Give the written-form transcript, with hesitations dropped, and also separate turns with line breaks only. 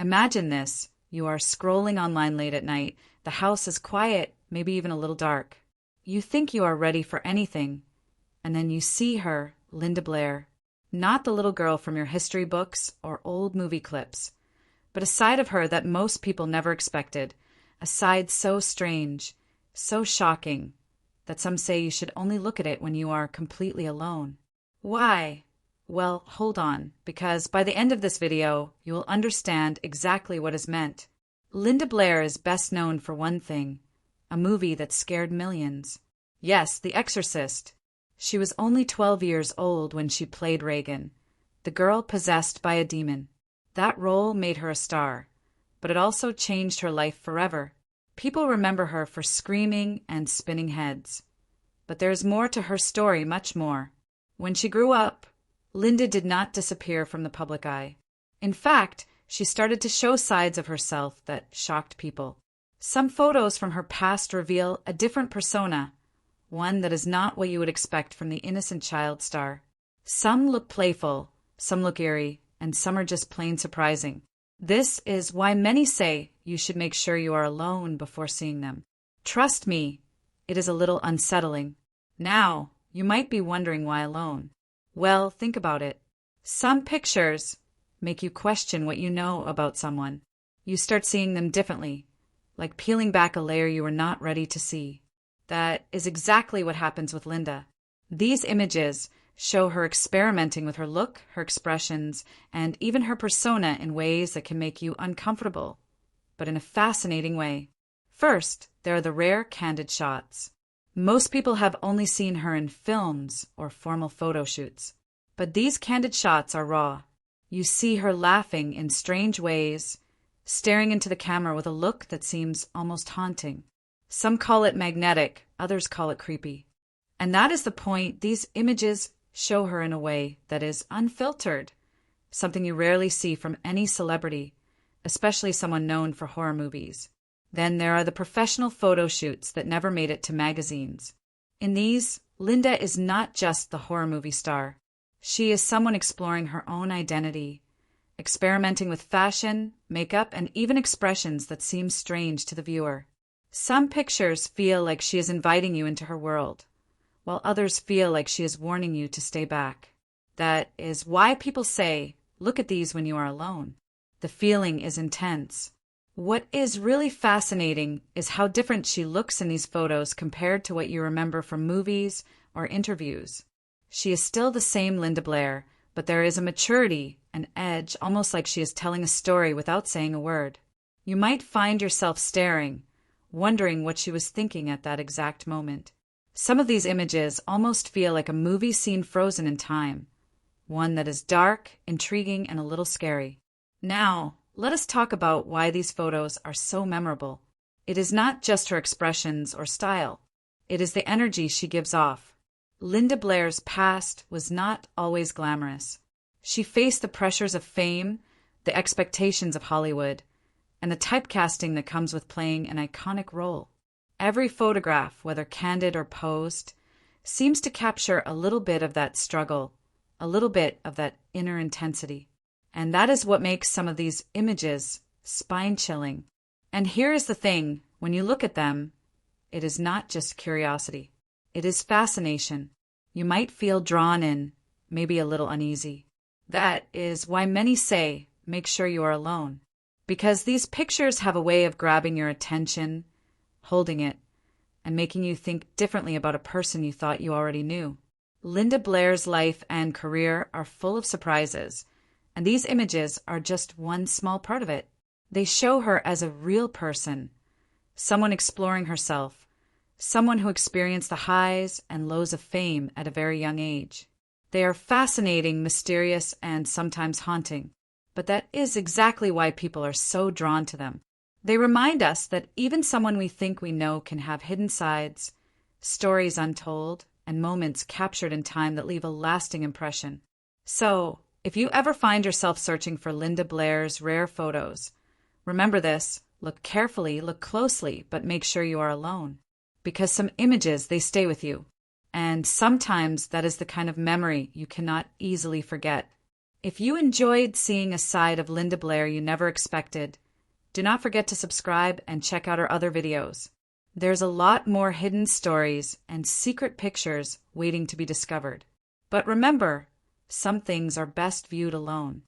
Imagine this. You are scrolling online late at night. The house is quiet, maybe even a little dark. You think you are ready for anything, and then you see her, Linda Blair. Not the little girl from your history books or old movie clips, but a side of her that most people never expected, a side so strange, so shocking, that some say you should only look at it when you are completely alone. Why? Well, hold on, because by the end of this video, you will understand exactly what is meant. Linda Blair is best known for one thing, a movie that scared millions. Yes, The Exorcist. She was only 12 years old when she played Regan, the girl possessed by a demon. That role made her a star, but it also changed her life forever. People remember her for screaming and spinning heads. But there's more to her story, much more. When she grew up, Linda did not disappear from the public eye. In fact, she started to show sides of herself that shocked people. Some photos from her past reveal a different persona, one that is not what you would expect from the innocent child star. Some look playful, some look eerie, and some are just plain surprising. This is why many say you should make sure you are alone before seeing them. Trust me, it is a little unsettling. Now, you might be wondering why alone. Well, think about it. Some pictures make you question what you know about someone. You start seeing them differently, like peeling back a layer you were not ready to see. That is exactly what happens with Linda. These images show her experimenting with her look, her expressions, and even her persona in ways that can make you uncomfortable, but in a fascinating way. First, there are the rare candid shots. Most people have only seen her in films or formal photo shoots, but these candid shots are raw. You see her laughing in strange ways, staring into the camera with a look that seems almost haunting. Some call it magnetic, others call it creepy. And that is the point. These images show her in a way that is unfiltered, something you rarely see from any celebrity, especially someone known for horror movies. Then there are the professional photo shoots that never made it to magazines. In these, Linda is not just the horror movie star. She is someone exploring her own identity, experimenting with fashion, makeup, and even expressions that seem strange to the viewer. Some pictures feel like she is inviting you into her world, while others feel like she is warning you to stay back. That is why people say, look at these when you are alone. The feeling is intense. What is really fascinating is how different she looks in these photos compared to what you remember from movies or interviews. She is still the same Linda Blair, but there is a maturity, an edge, almost like she is telling a story without saying a word. You might find yourself staring, wondering what she was thinking at that exact moment. Some of these images almost feel like a movie scene frozen in time, one that is dark, intriguing, and a little scary. Now, let us talk about why these photos are so memorable. It is not just her expressions or style. It is the energy she gives off. Linda Blair's past was not always glamorous. She faced the pressures of fame, the expectations of Hollywood, and the typecasting that comes with playing an iconic role. Every photograph, whether candid or posed, seems to capture a little bit of that struggle, a little bit of that inner intensity. And that is what makes some of these images spine-chilling. And here is the thing, when you look at them, it is not just curiosity. It is fascination. You might feel drawn in, maybe a little uneasy. That is why many say, make sure you are alone. Because these pictures have a way of grabbing your attention, holding it, and making you think differently about a person you thought you already knew. Linda Blair's life and career are full of surprises, and these images are just one small part of it. They show her as a real person, someone exploring herself, someone who experienced the highs and lows of fame at a very young age. They are fascinating, mysterious, and sometimes haunting. But that is exactly why people are so drawn to them. They remind us that even someone we think we know can have hidden sides, stories untold, and moments captured in time that leave a lasting impression. So, if you ever find yourself searching for Linda Blair's rare photos, remember this: look carefully, look closely, but make sure you are alone. Because some images, they stay with you. And sometimes that is the kind of memory you cannot easily forget. If you enjoyed seeing a side of Linda Blair you never expected, do not forget to subscribe and check out our other videos. There's a lot more hidden stories and secret pictures waiting to be discovered. But remember, some things are best viewed alone.